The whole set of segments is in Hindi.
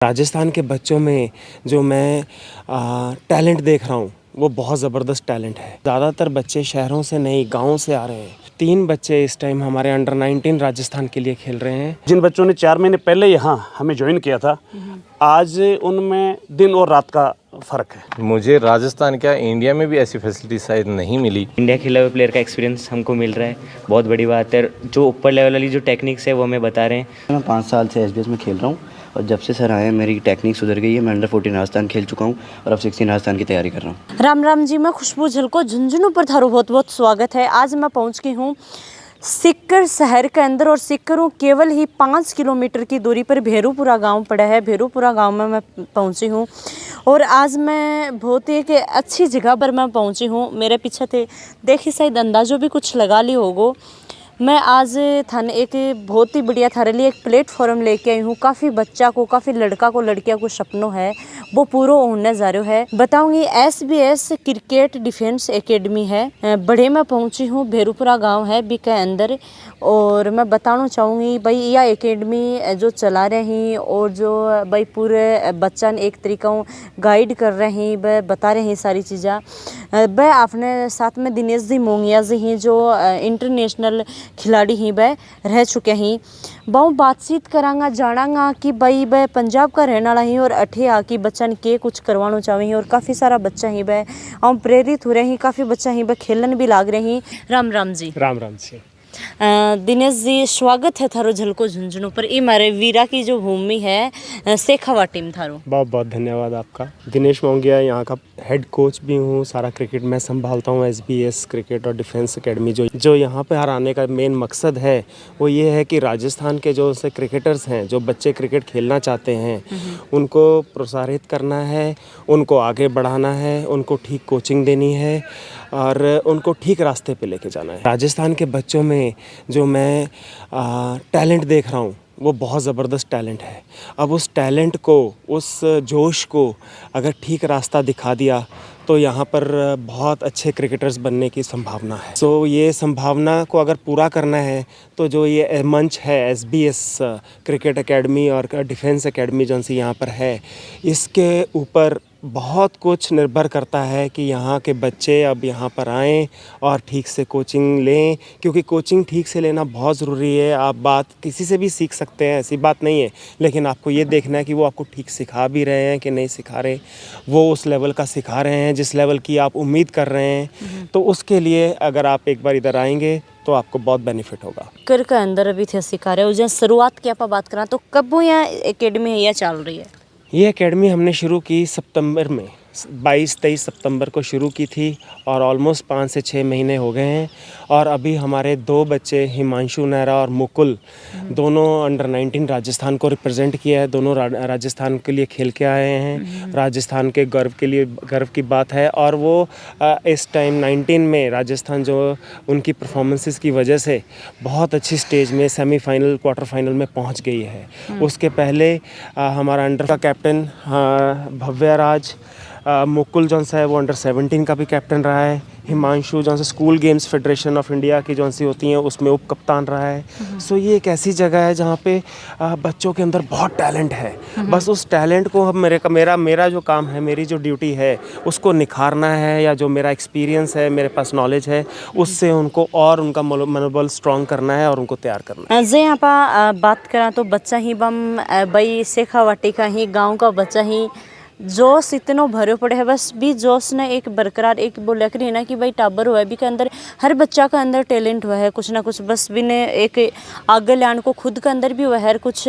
राजस्थान के बच्चों में जो मैं टैलेंट देख रहा हूँ वो बहुत ज़बरदस्त टैलेंट है। ज़्यादातर बच्चे शहरों से नहीं गाँव से आ रहे हैं। 3 बच्चे इस टाइम हमारे अंडर 19 राजस्थान के लिए खेल रहे हैं। जिन बच्चों ने 4 महीने पहले यहाँ हमें ज्वाइन किया था, आज उनमें दिन और रात का फ़र्क है। मुझे राजस्थान क्या इंडिया में भी ऐसी फैसिलिटी शायद नहीं मिली। इंडिया खेले हुए प्लेयर का एक्सपीरियंस हमको मिल रहा है, बहुत बड़ी बात है। जो ऊपर लेवल वाली जो टेक्निक्स है वो हमें बता रहे हैं। मैं 5 साल से SBS में खेल रहा हूँ और जब से सर आए हैं मेरी टेक्निक सुधर गई है। मैं अंडर 14 राजस्थान खेल चुका हूँ और अब 16 राजस्थान की तैयारी कर रहा हूँ। राम राम जी, मैं खुशबू झलको झुंझुनू पर थारो बहुत बहुत स्वागत है। आज मैं पहुँच गई हूँ सीकर शहर के अंदर और सीकरों केवल ही 5 किलोमीटर की दूरी पर भेरूपुरा गांव पड़ा है। भेरूपुरा गांव में मैं पहुंची हूं और आज मैं बहुत ही एक अच्छी जगह पर मैं पहुंची हूं। मेरे पीछे थे देखिए, शायद अंदाजो भी कुछ लगा ली होगो। मैं आज थाने एक बहुत ही बढ़िया थारे लिए एक प्लेटफॉर्म लेके आई हूँ। काफ़ी बच्चा को, काफ़ी लड़का को, लड़किया को सपनों है वो पूरा होने जा रहे है। बताऊंगी SBS क्रिकेट डिफेंस एकेडमी है। बड़े में पहुंची हूँ, भेरूपुरा गांव है बी के अंदर। और मैं बताना चाहूँगी भाई यह एकेडमी जो चला रही और जो भाई पूरे बच्चा ने एक तरीका गाइड कर रहे हैं, वह बता रहे हैं सारी चीज़ें। वह अपने साथ में दिनेश जी मोंगिया जी हैं जो इंटरनेशनल खिलाड़ी ही वह रह चुके हैं। बहुत बातचीत करांगा, जानांगा कि भाई वह पंजाब का रहने वाला ही और अठे आके बच्चन के कुछ करवाना चाहें। और काफ़ी सारा बच्चा ही वह हम प्रेरित हो रहे हैं, काफ़ी बच्चा ही वह खेलन भी लाग रहे हैं। राम राम जी। राम राम जी। दिनेश जी, स्वागत है थारो झलको झुंझुनू पर। ये मारे वीरा की जो भूमि है शेखावा टीम थारो। बहुत बहुत धन्यवाद आपका। दिनेश मोंगिया यहाँ का हेड कोच भी हूँ। सारा क्रिकेट मैं संभालता हूँ। SBS क्रिकेट और डिफेंस एकेडमी जो यहाँ पे हर आने का मेन मकसद है वो ये है कि राजस्थान के जो से क्रिकेटर्स हैं, जो बच्चे क्रिकेट खेलना चाहते हैं, उनको प्रोत्साहित करना है, उनको आगे बढ़ाना है, उनको ठीक कोचिंग देनी है और उनको ठीक रास्ते पे लेके जाना है। राजस्थान के बच्चों में जो मैं टैलेंट देख रहा हूँ वो बहुत ज़बरदस्त टैलेंट है। अब उस टैलेंट को, उस जोश को अगर ठीक रास्ता दिखा दिया तो यहाँ पर बहुत अच्छे क्रिकेटर्स बनने की संभावना है। सो ये संभावना को अगर पूरा करना है तो जो ये मंच है SBS क्रिकेट एकेडमी और डिफेंस एकेडमी जो सी यहाँ पर है, इसके ऊपर बहुत कुछ निर्भर करता है कि यहाँ के बच्चे अब यहाँ पर आएँ और ठीक से कोचिंग लें, क्योंकि कोचिंग ठीक से लेना बहुत ज़रूरी है। आप बात किसी से भी सीख सकते हैं, ऐसी बात नहीं है, लेकिन आपको ये देखना है कि वो आपको ठीक सिखा भी रहे हैं कि नहीं सिखा रहे, वो उस लेवल का सिखा रहे हैं जिस लेवल की आप उम्मीद कर रहे हैं। तो उसके लिए अगर आप एक बार इधर आएंगे तो आपको बहुत बेनिफिट होगा। कर के अंदर अभी थे सिखा रहे हो। जहाँ शुरुआत की आप बात करें तो कब वो यहाँ एकेडमी है, यह चल रही है? ये एकेडमी हमने शुरू की सितंबर में, 22-23 सितंबर को शुरू की थी और ऑलमोस्ट 5 से 6 महीने हो गए हैं। और अभी हमारे 2 बच्चे हिमांशु नेहरा और मुकुल दोनों अंडर 19 राजस्थान को रिप्रेजेंट किया है। दोनों राजस्थान के लिए खेल के आए हैं। राजस्थान के गर्व के लिए गर्व की बात है। और वो इस टाइम 19 में राजस्थान जो उनकी परफॉर्मेंसेस की वजह से बहुत अच्छी स्टेज में सेमीफाइनल, क्वार्टर फाइनल में पहुंच गई है। उसके पहले हमारा अंडर का कैप्टन भव्य राज, मुकुल जौन सा है वो अंडर 17 का भी कैप्टन रहा है। हिमांशु जौन सा school games federation of India की जौन सी होती हैं उसमें उप कप्तान रहा है। सो ये एक ऐसी जगह है जहाँ पे बच्चों के अंदर बहुत टैलेंट है। बस उस टैलेंट को अब मेरा जो काम है, मेरी जो ड्यूटी है उसको निखारना है, या जो मेरा एक्सपीरियंस है, मेरे पास नॉलेज है, उससे उनको और उनका मनोबल स्ट्रॉन्ग करना है और उनको तैयार करना है। जे यहाँ बात करा तो बच्चा ही बम भाई शेखावाटी का ही गाँव का बच्चा ही जोश इतनो भरे पड़े है। बस भी जोश ने एक बरकरार एक बोला करी ना कि भाई टाबर हुआ है भी के अंदर, हर बच्चा का अंदर टैलेंट हुआ है कुछ ना कुछ। बस भी ने एक आगे लाने को खुद के अंदर भी हुआ है, कुछ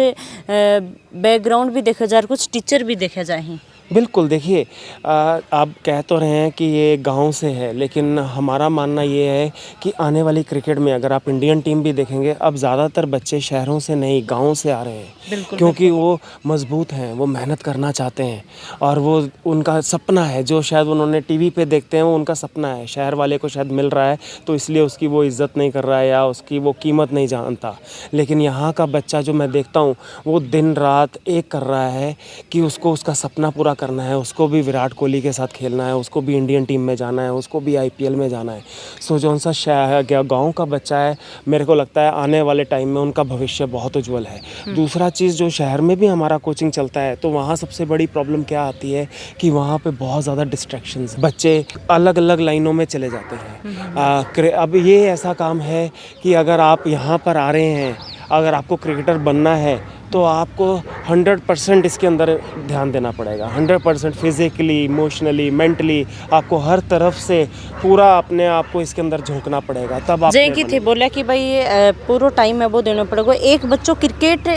बैकग्राउंड भी देखा जाए, कुछ टीचर भी देखा जाए। बिल्कुल, देखिए आप कह तो रहे हैं कि ये गांव से है, लेकिन हमारा मानना ये है कि आने वाली क्रिकेट में अगर आप इंडियन टीम भी देखेंगे, अब ज़्यादातर बच्चे शहरों से नहीं गांव से आ रहे हैं। क्योंकि वो मजबूत हैं, वो मेहनत करना चाहते हैं और वो उनका सपना है जो शायद उन्होंने टीवी पे देखते हैं, वो उनका सपना है। शहर वाले को शायद मिल रहा है तो इसलिए उसकी वो इज़्ज़त नहीं कर रहा है या उसकी वो कीमत नहीं जानता। लेकिन यहाँ का बच्चा जो मैं देखता हूँ वो दिन रात एक कर रहा है कि उसको उसका सपना पूरा करना है, उसको भी विराट कोहली के साथ खेलना है, उसको भी इंडियन टीम में जाना है, उसको भी IPL में जाना है। सो जो सा गाँव का बच्चा है, मेरे को लगता है आने वाले टाइम में उनका भविष्य बहुत उज्जवल है। दूसरा चीज़, जो शहर में भी हमारा कोचिंग चलता है, तो वहाँ सबसे बड़ी प्रॉब्लम क्या आती है कि वहाँ पे बहुत ज़्यादा डिस्ट्रैक्शंस, बच्चे अलग अलग लाइनों में चले जाते हैं। अब ये ऐसा काम है कि अगर आप यहाँ पर आ रहे हैं, अगर आपको क्रिकेटर बनना है तो आपको 100% इसके अंदर ध्यान देना पड़ेगा। 100% फिज़िकली, इमोशनली, मेंटली, आपको हर तरफ से पूरा अपने आप को इसके अंदर झोंकना पड़ेगा, तब आप जय की थे बोला कि भाई पूरा टाइम है वो देना पड़ेगा। एक बच्चों क्रिकेट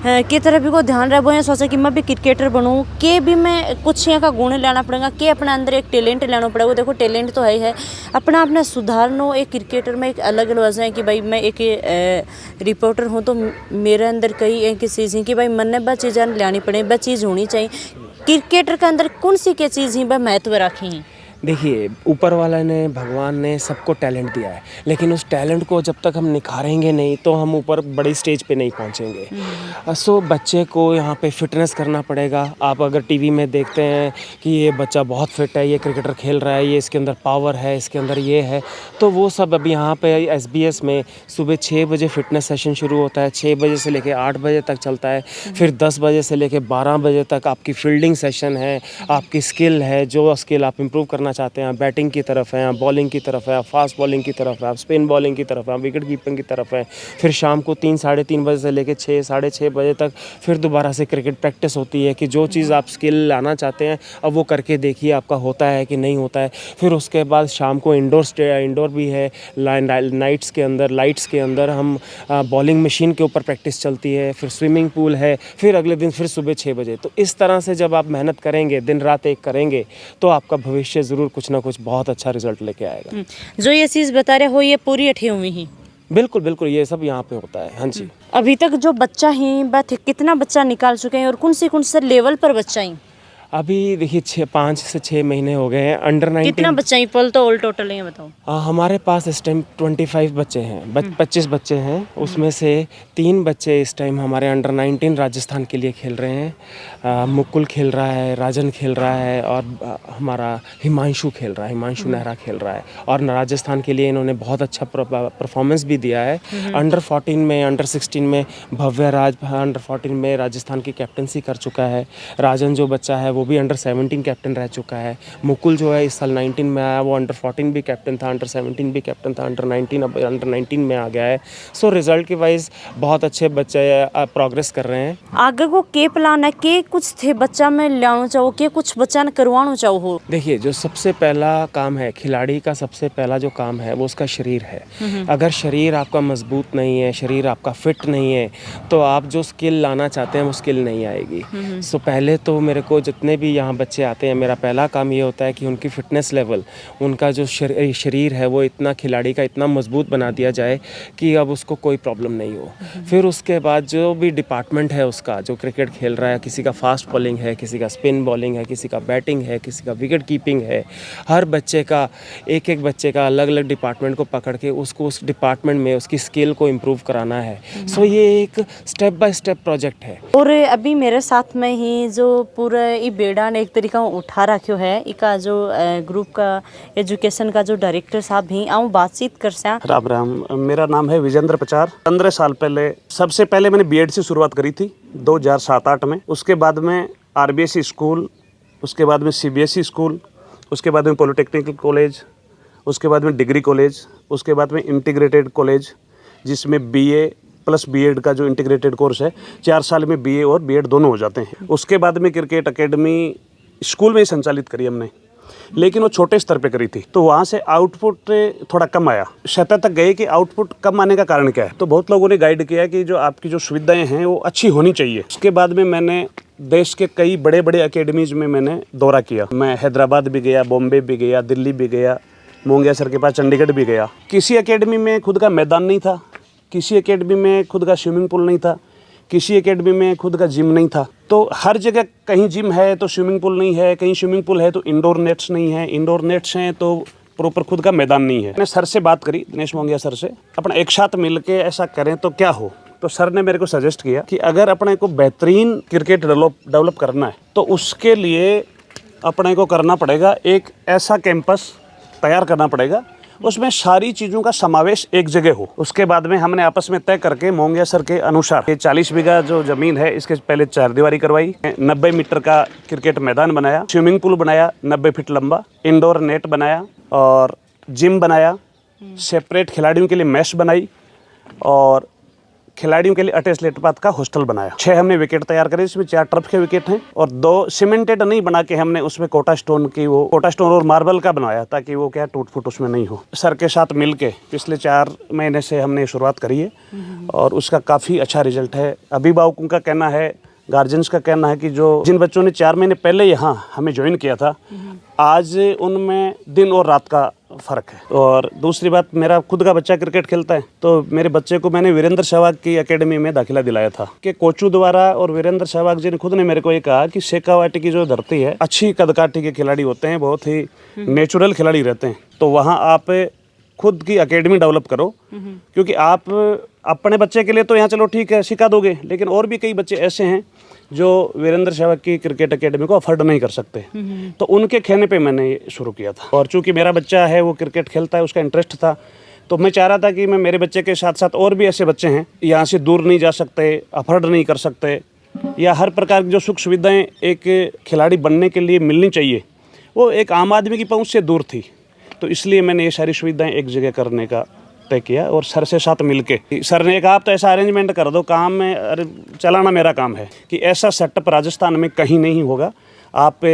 की तरफ भी को ध्यान रहे, वो ये सोचा कि मैं भी क्रिकेटर बनूँ, के भी मैं कुछ यहाँ का गुण लाना पड़ेगा, कि अपने अंदर एक टैलेंट लाना पड़ेगा। देखो टैलेंट तो है ही है, अपना अपना सुधारना। एक क्रिकेटर में एक अलग वजह है कि भाई मैं एक रिपोर्टर हूँ, तो मेरे अंदर कई एक चीज़ है कि भाई मन ने वह चीज़ें लानी पड़े, वह चीज़ होनी चाहिए। क्रिकेटर के अंदर कौन सी क्या चीज़ ही वह महत्व रखी है? देखिए, ऊपर वाला ने, भगवान ने सबको टैलेंट दिया है, लेकिन उस टैलेंट को जब तक हम निखारेंगे नहीं तो हम ऊपर बड़ी स्टेज पे नहीं पहुंचेंगे। सो बच्चे को यहाँ पे फिटनेस करना पड़ेगा। आप अगर टीवी में देखते हैं कि ये बच्चा बहुत फिट है, ये क्रिकेटर खेल रहा है, ये इसके अंदर पावर है, इसके अंदर ये है, तो वो सब अब यहाँ पे SBS में सुबह 6 बजे फिटनेस सेशन शुरू होता है, 6 बजे से लेके 8 बजे तक चलता है। फिर 10 बजे से लेके 12 बजे तक आपकी फील्डिंग सेशन है, आपकी स्किल है, जो स्किल आप इम्प्रूव करना चाहते हैं, बैटिंग की तरफ है, बॉलिंग की तरफ है, फास्ट बॉलिंग की तरफ है, स्पिन बॉलिंग की तरफ है, विकेट कीपिंग की तरफ है। फिर शाम को 3 साढ़े 3 बजे से लेकर 6 साढ़े 6 बजे तक फिर दोबारा से क्रिकेट प्रैक्टिस होती है कि जो चीज़ आप स्किल लाना चाहते हैं अब वो करके देखिए आपका होता है कि नहीं होता है। फिर उसके बाद शाम को इंडोर भी है, नाइट्स के अंदर हम बॉलिंग मशीन के ऊपर प्रैक्टिस चलती है, फिर स्विमिंग पूल है, फिर अगले दिन फिर सुबह 6 बजे। तो इस तरह से जब आप मेहनत करेंगे, दिन रात एक करेंगे, तो आपका भविष्य ज़रूर कुछ ना कुछ बहुत अच्छा रिजल्ट लेके आएगा। जो ये चीज़ बता रहे हो, ये पूरी अठी हुई ही? बिल्कुल बिल्कुल, ये सब यहाँ पे होता है। हाँ जी। अभी तक जो बच्चा ही बात, कितना बच्चा निकाल चुके हैं और कौन से लेवल पर बच्चा ही? अभी देखिए 5 से 6 महीने हो गए हैं। अंडर 19 कितना बच्चा ही पल तो ऑल टोटल है बताओ? हमारे पास इस टाइम 25 बच्चे हैं, 25 बच्चे हैं। उसमें से 3 बच्चे इस टाइम हमारे अंडर 19 राजस्थान के लिए खेल रहे हैं। मुकुल खेल रहा है, राजन खेल रहा है और हमारा हिमांशु खेल रहा है, हिमांशु नेहरा खेल रहा है। और राजस्थान के लिए इन्होंने बहुत अच्छा परफॉर्मेंस भी दिया है। अंडर 14 में, अंडर 16 में भव्य राज अंडर 14 में राजस्थान की कैप्टनसी कर चुका है। राजन जो बच्चा है वो भी अंडर 17 कैप्टन रह चुका है। मुकुल जो है इस साल 19 में आया, वो अंडर 14 भी कैप्टन था, अंडर 17 भी कैप्टन था, अंडर 19 अब अंडर 19 में आ गया है। सो रिजल्ट के वाइज बहुत अच्छे बच्चे प्रोग्रेस कर रहे हैं। आगे को के प्लान है, के कुछ थे बच्चा में लाना चाहो, के कुछ बच्चा ने करवाना चाहो? देखिए, जो सबसे पहला काम है खिलाड़ी का, सबसे पहला जो काम है वो उसका शरीर है। अगर शरीर आपका मजबूत नहीं है, शरीर आपका फिट नहीं है, तो आप जो स्किल लाना चाहते हैं वो स्किल नहीं आएगी। सो पहले तो मेरे को जितने भी यहाँ बच्चे आते हैं, मेरा पहला काम ये होता है कि उनकी फ़िटनेस लेवल, उनका जो शरीर है वो इतना, खिलाड़ी का इतना मजबूत बना दिया जाए कि अब उसको कोई प्रॉब्लम नहीं हो। फिर उसके बाद जो भी डिपार्टमेंट है उसका, जो क्रिकेट खेल रहा है, किसी का फास्ट बॉलिंग है, किसी का स्पिन बॉलिंग है, किसी का बैटिंग है, किसी का विकेट कीपिंग है, हर बच्चे का एक बच्चे का अलग अलग डिपार्टमेंट को पकड़ के उसको उस डिपार्टमेंट में उसकी स्किल को इम्प्रूव कराना है। सो ये एक स्टेप बाय स्टेप प्रोजेक्ट है। और अभी मेरे साथ में ही जो पूरा ये बेड़ा ने एक तरीका उठा रखो है, इका जो ग्रुप का एजुकेशन का जो डायरेक्टर साहब भी आऊँ बातचीत कर सा। राम राम, मेरा नाम है विजेंद्र पचार। 15 साल पहले, सबसे पहले मैंने BEd से शुरुआत करी थी 2007-8 में। उसके बाद में RBSE स्कूल, उसके बाद में CBSE स्कूल, उसके बाद में पॉलिटेक्निकल कॉलेज, उसके बाद में डिग्री कॉलेज, उसके बाद में इंटीग्रेटेड कॉलेज, जिसमें BA प्लस BEd का जो इंटीग्रेटेड कोर्स है, 4 साल में BA और BEd दोनों हो जाते हैं। उसके बाद में क्रिकेट एकेडमी स्कूल में ही संचालित करी हमने, लेकिन वो छोटे स्तर पे करी थी, तो वहाँ से आउटपुट थोड़ा कम आया। सतह तक गए कि आउटपुट कम आने का कारण क्या है, तो बहुत लोगों ने गाइड किया कि जो आपकी जो सुविधाएं हैं वो अच्छी होनी चाहिए। उसके बाद में मैंने देश के कई बड़े बड़े एकेडमीज में मैंने दौरा किया। मैं हैदराबाद भी गया, बॉम्बे भी गया, दिल्ली भी गया, मोंगिया सर के पास चंडीगढ़ भी गया। किसी एकेडमी में खुद का मैदान नहीं था, किसी एकेडमी में खुद का स्विमिंग पूल नहीं था, किसी एकेडमी में खुद का जिम नहीं था। तो हर जगह कहीं जिम है तो स्विमिंग पूल नहीं है, कहीं स्विमिंग पूल है तो इंडोर नेट्स नहीं है, इंडोर नेट्स हैं तो प्रॉपर खुद का मैदान नहीं है। मैंने सर से बात करी, दिनेश मोंगिया सर से, अपना एक साथ मिल के ऐसा करें तो क्या हो, तो सर ने मेरे को सजेस्ट किया कि अगर अपने को बेहतरीन क्रिकेट डेवलप करना है तो उसके लिए अपने को करना पड़ेगा एक ऐसा कैंपस तैयार करना पड़ेगा, उसमें सारी चीज़ों का समावेश एक जगह हो। उसके बाद में हमने आपस में तय करके मोंगिया सर के अनुसार ये 40 बीघा जो ज़मीन है इसके पहले 4 दीवारी करवाई, 90 मीटर का क्रिकेट मैदान बनाया, स्विमिंग पूल बनाया 90 फीट लंबा, इंडोर नेट बनाया और जिम बनाया, सेपरेट खिलाड़ियों के लिए मैश बनाई और खिलाड़ियों के लिए अटैच लेटपाथ का हॉस्टल बनाया। 6 हमने विकेट तैयार करे, इसमें 4 टर्फ के विकेट हैं और 2 सीमेंटेड नहीं बना के हमने उसमें कोटा स्टोन और मार्बल का बनवाया ताकि वो क्या टूट फूट उसमें नहीं हो। सर के साथ मिलके पिछले 4 महीने से हमने शुरुआत करी है और उसका काफ़ी अच्छा रिजल्ट है। अभिभावकों का कहना है, गार्जियंस का कहना है कि जिन बच्चों ने 4 महीने पहले यहाँ हमें ज्वाइन किया था, आज उनमें दिन और रात का फ़र्क है। और दूसरी बात, मेरा खुद का बच्चा क्रिकेट खेलता है, तो मेरे बच्चे को मैंने वीरेंद्र सहवाग की एकेडमी में दाखिला दिलाया था कि कोचू द्वारा, और वीरेंद्र सहवाग जी ने खुद ने मेरे को ये कहा कि शेखावाटी की जो धरती है, अच्छी कदकाठी के खिलाड़ी होते हैं, बहुत ही नेचुरल खिलाड़ी रहते हैं, तो वहाँ आप खुद की एकेडमी डेवलप करो, क्योंकि आप अपने बच्चे के लिए तो यहाँ चलो ठीक है सिखा दोगे, लेकिन और भी कई बच्चे ऐसे हैं जो वीरेंद्र सहवाग की क्रिकेट एकेडमी को अफोर्ड नहीं कर सकते, तो उनके कहने पे मैंने ये शुरू किया था। और चूंकि मेरा बच्चा है वो क्रिकेट खेलता है, उसका इंटरेस्ट था, तो मैं चाह रहा था कि मैं मेरे बच्चे के साथ साथ और भी ऐसे बच्चे हैं यहाँ से दूर नहीं जा सकते, अफोर्ड नहीं कर सकते, या हर प्रकार की जो सुख सुविधाएँ एक खिलाड़ी बनने के लिए मिलनी चाहिए वो एक आम आदमी की पहुँच से दूर थी, तो इसलिए मैंने ये सारी सुविधाएँ एक जगह करने का तय किया। और सर से साथ मिलके सर ने कहा आप तो ऐसा अरेंजमेंट कर दो, काम में अरे चलाना मेरा काम है, कि ऐसा सेटअप राजस्थान में कहीं नहीं होगा। आप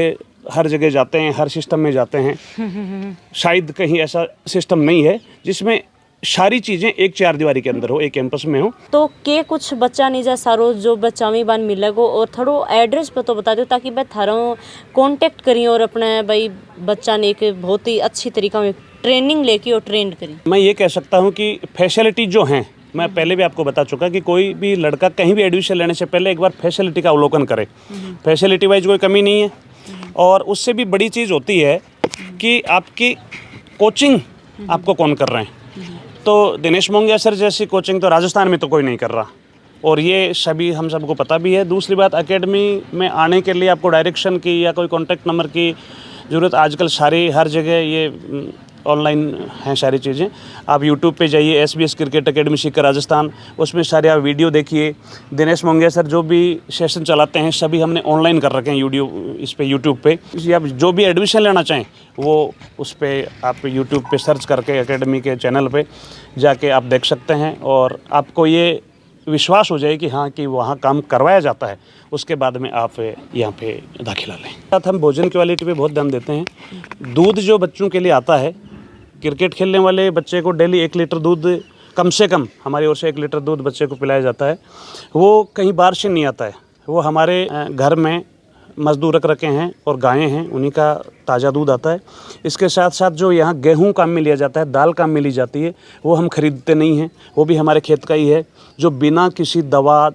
हर जगह जाते हैं, हर सिस्टम में जाते हैं, शायद कहीं ऐसा सिस्टम नहीं है जिसमें सारी चीज़ें एक 4 दीवारी के अंदर हो, एक कैंपस में हो। तो के कुछ बच्चा नहीं जा सारो जो बच्चा में बान मिलेगो, और थोड़ो एड्रेस पर तो बता दो ताकि मैं थारो कांटेक्ट करी और अपने भाई बच्चा ने एक बहुत ही अच्छी तरीका में ट्रेनिंग लेके और ट्रेंड करी। मैं ये कह सकता हूँ कि फैसिलिटी जो हैं, मैं पहले भी आपको बता चुका कि कोई भी लड़का कहीं भी एडमिशन लेने से पहले एक बार फैसिलिटी का अवलोकन करे। फैसिलिटी वाइज कोई कमी नहीं है, और उससे भी बड़ी चीज़ होती है कि आपकी कोचिंग आपको कौन कर रहे हैं। तो दिनेश मोंगिया सर जैसी कोचिंग तो राजस्थान में तो कोई नहीं कर रहा, और ये सभी हम सबको पता भी है। दूसरी बात, एकेडमी में आने के लिए आपको डायरेक्शन की या कोई कॉन्टैक्ट नंबर की ज़रूरत आजकल सारी हर जगह ये ऑनलाइन हैं सारी चीज़ें। आप यूट्यूब पे जाइए, SBS cricket academy Sikar Rajasthan, उसमें सारे आप वीडियो देखिए। दिनेश मोंगिया सर जो भी सेशन चलाते हैं सभी हमने ऑनलाइन कर रखे हैं यूट्यूब पे। आप जो भी एडमिशन लेना चाहें वो उस पर आप यूट्यूब पे सर्च करके एकेडमी के चैनल पे जाके आप देख सकते हैं, और आपको ये विश्वास हो जाए कि हाँ कि वहाँ काम करवाया जाता है। उसके बाद में आप यहाँ पे दाखिला लें। साथ हम भोजन क्वालिटी पे बहुत ध्यान देते हैं। दूध जो बच्चों के लिए आता है, क्रिकेट खेलने वाले बच्चे को डेली 1 लीटर दूध कम से कम हमारी ओर से 1 लीटर दूध बच्चे को पिलाया जाता है। वो कहीं बाहर से नहीं आता है, वो हमारे घर में मजदूर रख रखे हैं और गायें हैं, उन्हीं का ताज़ा दूध आता है। इसके साथ साथ जो यहाँ गेहूँ काम में लिया जाता है, दाल काम में ली जाती है, वो हम खरीदते नहीं हैं, वो भी हमारे खेत का ही है, जो बिना किसी दवा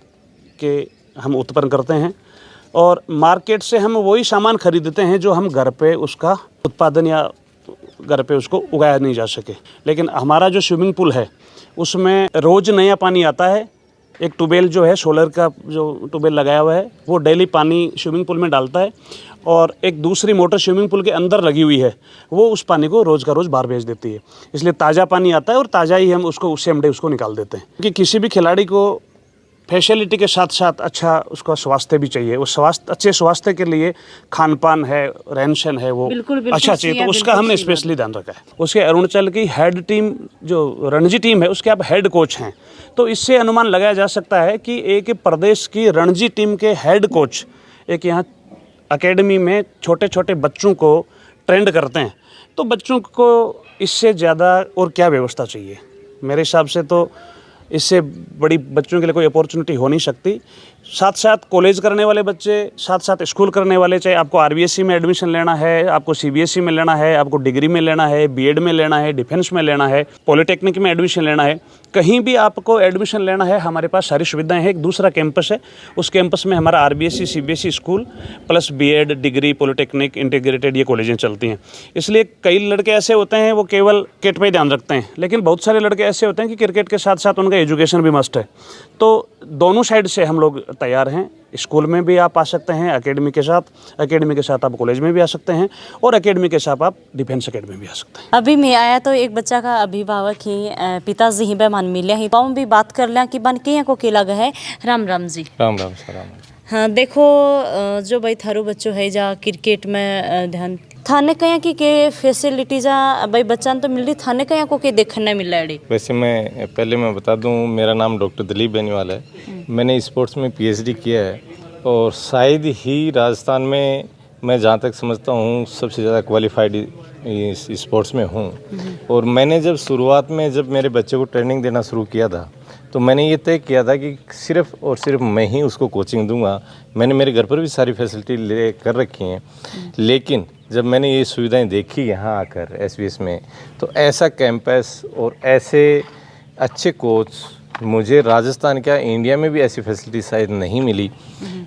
के हम उत्पन्न करते हैं। और मार्केट से हम वही सामान खरीदते हैं जो हम घर पे उसका उत्पादन या घर पे उसको उगाया नहीं जा सके। लेकिन हमारा जो स्विमिंग पूल है उसमें रोज़ नया पानी आता है। एक ट्यूबवेल जो है, सोलर का जो ट्यूबवेल लगाया हुआ है, वो डेली पानी स्विमिंग पूल में डालता है, और एक दूसरी मोटर स्विमिंग पूल के अंदर लगी हुई है, वो उस पानी को रोज़ का रोज़ बाहर भेज देती है। इसलिए ताज़ा पानी आता है और ताज़ा ही हम उसको सेम डे उसको निकाल देते हैं। क्योंकि किसी भी खिलाड़ी को फैसिलिटी के साथ साथ अच्छा उसका स्वास्थ्य भी चाहिए। वो अच्छे स्वास्थ्य के लिए खान पान है, रहन सहन है, वो अच्छा चाहिए, तो उसका हमने स्पेशली ध्यान रखा है। उसके अरुणाचल की हेड टीम जो रणजी टीम है उसके आप हेड कोच हैं, तो इससे अनुमान लगाया जा सकता है कि एक प्रदेश की रणजी टीम के हेड कोच एक यहाँ एकेडमी में छोटे छोटे बच्चों को ट्रेंड करते हैं, तो बच्चों को इससे ज़्यादा और क्या व्यवस्था चाहिए। मेरे हिसाब से तो इससे बड़ी बच्चों के लिए कोई अपॉर्चुनिटी हो नहीं सकती साथ साथ कॉलेज करने वाले बच्चे, साथ साथ स्कूल करने वाले, चाहे आपको आरबीएससी में एडमिशन लेना है, आपको सीबीएसई में लेना है, आपको डिग्री में लेना है, बीएड में लेना है, डिफेंस में लेना है, पॉलिटेक्निक में एडमिशन लेना है, कहीं भी आपको एडमिशन लेना है, हमारे पास सारी सुविधाएं हैं। एक दूसरा कैंपस है, उस कैंपस में हमारा RBSC CBSE school plus BEd, degree, polytechnic, integrated ये कॉलेजें चलती हैं। इसलिए कई लड़के ऐसे होते हैं वो केवल क्रिकेट पे ध्यान रखते हैं, लेकिन बहुत सारे लड़के ऐसे होते हैं कि क्रिकेट के साथ साथ उनका एजुकेशन भी मस्ट है। तो दोनों साइड से हम लोग तैयार हैं। स्कूल में भी आप आ सकते हैं एकेडमी के साथ आप कॉलेज में भी आ सकते हैं, और एकेडमी के साथ आप डिफेंस एकेडमी में भी आ सकते हैं। अभी मैं आया तो एक बच्चा का अभिभावक ही पिताजी ही बेमान मिले ही पाऊँ भी बात कर लें कि बन के को के लगा है। राम राम जी। राम राम सर, राम। हाँ देखो, जो भाई थारो बच्चों है जा क्रिकेट में ध्यान थाने कहीं की के फैसिलिटी जा भाई बच्चा तो मिल रही, थाने कहीं को के देखने मिल रहा है। वैसे मैं बता दूं, मेरा नाम डॉक्टर दिलीप बेनीवाल है। मैंने स्पोर्ट्स में पीएचडी किया है, और शायद ही राजस्थान में मैं जहाँ तक समझता हूँ सबसे ज़्यादा क्वालिफाइड इस स्पोर्ट्स में हूँ। और मैंने जब मेरे बच्चे को ट्रेनिंग देना शुरू किया था, तो मैंने ये तय किया था कि सिर्फ और सिर्फ मैं ही उसको कोचिंग दूंगा। मैंने मेरे घर पर भी सारी फैसिलिटी ले कर रखी हैं, लेकिन जब मैंने ये सुविधाएं देखी यहाँ आकर एसबीएस में, तो ऐसा कैंपस और ऐसे अच्छे कोच मुझे राजस्थान क्या इंडिया में भी ऐसी फैसिलिटी शायद नहीं मिली।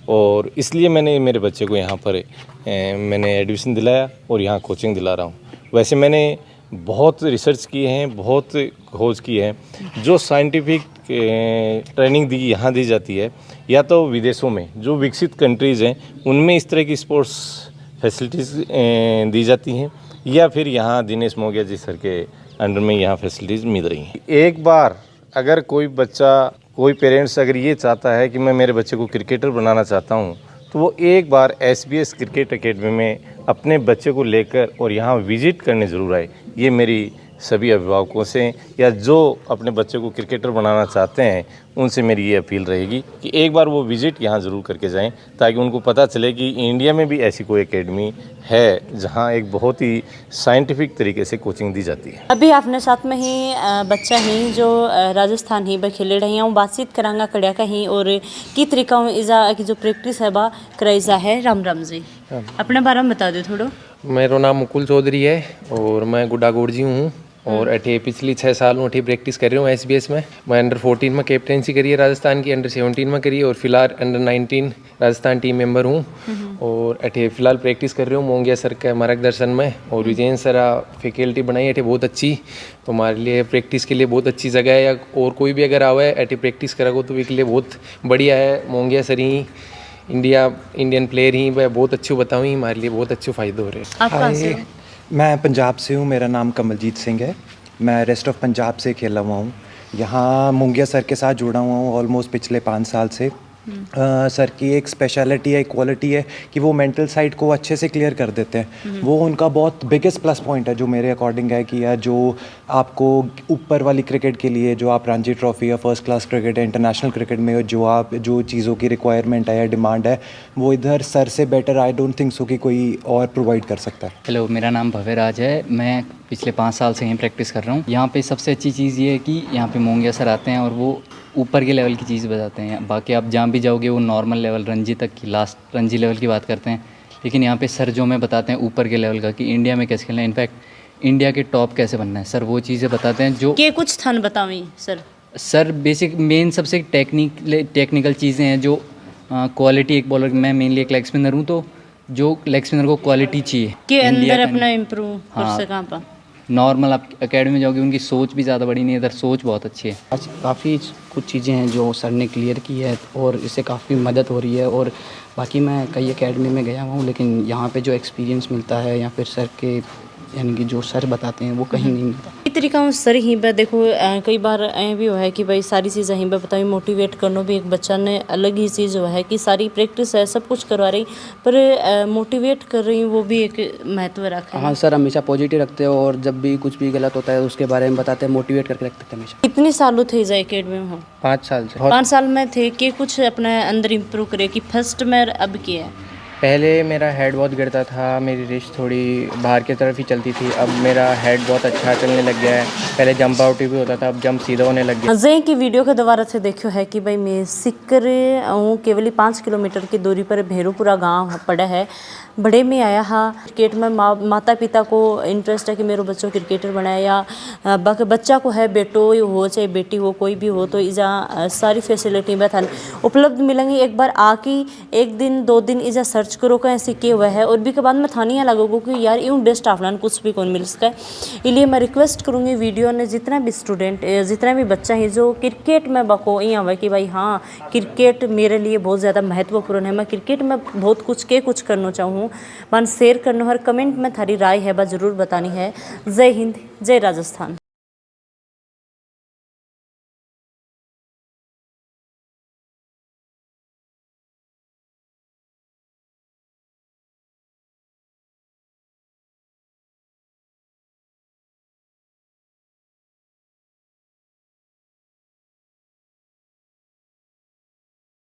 और इसलिए मैंने मेरे बच्चे को यहाँ पर मैंने एडमिशन दिलाया और यहाँ कोचिंग दिला रहा हूँ। वैसे मैंने बहुत रिसर्च किए हैं, बहुत खोज की है। जो साइंटिफिक ट्रेनिंग यहाँ दी जाती है, या तो विदेशों में जो विकसित कंट्रीज़ हैं उनमें इस तरह की स्पोर्ट्स फैसिलिटीज़ दी जाती हैं, या फिर यहाँ दिनेश मोंगिया जी सर के अंडर में यहाँ फैसिलिटीज़ मिल रही हैं। एक बार अगर कोई पेरेंट्स अगर ये चाहता है कि मैं मेरे बच्चे को क्रिकेटर बनाना चाहता हूँ, तो वो एक बार एसबीएस क्रिकेट एकेडमी में अपने बच्चे को लेकर और यहाँ विजिट करने ज़रूर आए। ये मेरी सभी अभिभावकों से, या जो अपने बच्चे को क्रिकेटर बनाना चाहते हैं, उनसे मेरी ये अपील रहेगी कि एक बार वो विजिट यहाँ ज़रूर करके जाएं, ताकि उनको पता चले कि इंडिया में भी ऐसी कोई एकेडमी है जहाँ एक बहुत ही साइंटिफिक तरीके से कोचिंग दी जाती है। अभी आपने साथ में ही बच्चा ही जो राजस्थान ही खेले रही हूँ, बातचीत करांगा कड़िया का ही, और की तरीका इजा की जो प्रैक्टिस है बा कराइजा है। राम राम जी, अपने बारे में बता दो थोड़ा। मेरा नाम मुकुल चौधरी है और मैं गुड्डागोड़ जी हूँ, और अठे पिछली 6 साल में प्रैक्टिस कर रही हूँ एसबीएस में। मैं अंडर 14 में कैप्टनसी करी है राजस्थान की, अंडर 17 में करी है, और फिलहाल अंडर 19 राजस्थान टीम मेंबर हूँ। और अठे फिलहाल प्रैक्टिस कर रही हूँ मोंगिया सर के मार्गदर्शन में, और विजयन सर फैकल्टी बनाई अठे बहुत अच्छी, तो हमारे लिए प्रैक्टिस के लिए बहुत अच्छी जगह है। या और कोई भी अगर आवे अठे प्रैक्टिस करोगे तो इसके लिए बहुत बढ़िया है। मोंगिया सर ही इंडियन प्लेयर ही वह बहुत अच्छे बताऊँ, हमारे लिए बहुत अच्छे फ़ायदे हो रहे हैं। आप कहाँ से हो? मैं पंजाब से हूँ, मेरा नाम कमलजीत सिंह है। मैं रेस्ट ऑफ पंजाब से खेला हुआ हूँ। यहाँ मोंगिया सर के साथ जुड़ा हुआ हूँ ऑलमोस्ट पिछले 5 साल से। सर की एक स्पेशलिटी है, एक क्वालिटी है कि वो मेंटल साइड को अच्छे से क्लियर कर देते हैं। वो उनका बहुत बिगेस्ट प्लस पॉइंट है जो मेरे अकॉर्डिंग है कि यार जो आपको ऊपर वाली क्रिकेट के लिए जो आप रणजी ट्रॉफी या फर्स्ट क्लास क्रिकेट है, इंटरनेशनल क्रिकेट में जो चीज़ों की रिक्वायरमेंट है या डिमांड है, वो इधर सर से better I don't think so कि कोई और प्रोवाइड कर सकता है। हेलो, मेरा नाम भव्य राज है। मैं पिछले 5 साल से यहीं प्रैक्टिस कर रहा हूँ। यहाँ पे सबसे अच्छी चीज़ ये है कि यहाँ पे मोंगिया सर आते हैं और वो ऊपर के लेवल की चीज़ बताते हैं। बाकी आप जहाँ भी जाओगे वो नॉर्मल लेवल रणजी तक की, लास्ट रणजी लेवल की बात करते हैं, लेकिन यहाँ पे सर जो हमें बताते हैं ऊपर के लेवल का कि इंडिया में कैसे खेलना है, इनफैक्ट इंडिया के टॉप कैसे बनना है, सर वो चीज़ें बताते हैं। जो के कुछ थान बतावी सर बेसिक मेन सबसे टेक्निकल चीज़ें हैं, जो क्वालिटी एक बॉलर, मैं मेनली एक लेग स्पिनर हूँ, तो जो लेग स्पिनर को क्वालिटी चाहिए के अंदर अपना इम्प्रूव कर सका पा। नॉर्मल आप एकेडमी में जाओगे, उनकी सोच भी ज़्यादा बड़ी नहीं है, इधर सोच बहुत अच्छी है। आज काफ़ी कुछ चीज़ें हैं जो सर ने क्लियर की है और इससे काफ़ी मदद हो रही है। और बाकी मैं कई एकेडमी में गया हूँ, लेकिन यहाँ पे जो एक्सपीरियंस मिलता है या फिर सर के यानी कि जो सर बताते हैं वो कहीं नहीं मिलता। इस तरीका सर ही बा देखो कई बार ऐ भी हो है कि भाई सारी चीज़ें ही बताई, मोटिवेट करना भी एक बच्चा ने अलग ही चीज़ हो है कि सारी प्रैक्टिस है, सब कुछ करवा रही, पर मोटिवेट कर रही वो भी एक महत्व रखा है। हाँ सर, हमेशा पॉजिटिव रखते हो और जब भी कुछ भी गलत होता है उसके बारे में बताते हैं, मोटिवेट करके रखते हैं हमेशा। कितने सालों थे जाए अकेडमी में? 5 साल से। 5 साल में थे कि कुछ अपने अंदर इम्प्रूव करे कि फर्स्ट में अब किया है? पहले मेरा हेड बहुत गिरता था, मेरी रिस्ट थोड़ी बाहर की तरफ ही चलती थी। अब मेरा हेड बहुत अच्छा चलने लग गया है। पहले जंप आउट भी होता था, अब जंप सीधा होने लग गया। जे की वीडियो के दोबारा से देखियो है कि भाई मैं सिक्कर हूँ केवल 5 किलोमीटर की दूरी पर भेरूपुरा गांव पड़ा है। बड़े में आया हाँ क्रिकेट में माता पिता को इंटरेस्ट है कि मेरे बच्चों क्रिकेटर बनाए या बाकी बच्चा को है बेटो हो चाहे बेटी हो कोई भी हो तो इजा सारी फैसिलिटी में थान उपलब्ध मिलेंगी। एक बार आके 1 दिन 2 दिन इजा सर्च करो कहीं सीखे हुआ है और भी के बाद में थानी यहाँ लगोगे कि यार यूँ बेस्ट ऑफलाइन कुछ भी कौन मिल सका है। इसलिए मैं रिक्वेस्ट करूँगी वीडियो ने जितना भी स्टूडेंट जितना भी बच्चा है जो क्रिकेट में बको यहाँ हुआ कि भाई हाँ क्रिकेट मेरे लिए बहुत ज़्यादा महत्वपूर्ण है, मैं क्रिकेट में बहुत कुछ करना चाहूँ मन शेयर करना हर कमेंट में थारी राय है बस ज़रूर बतानी है। जय हिंद जय राजस्थान।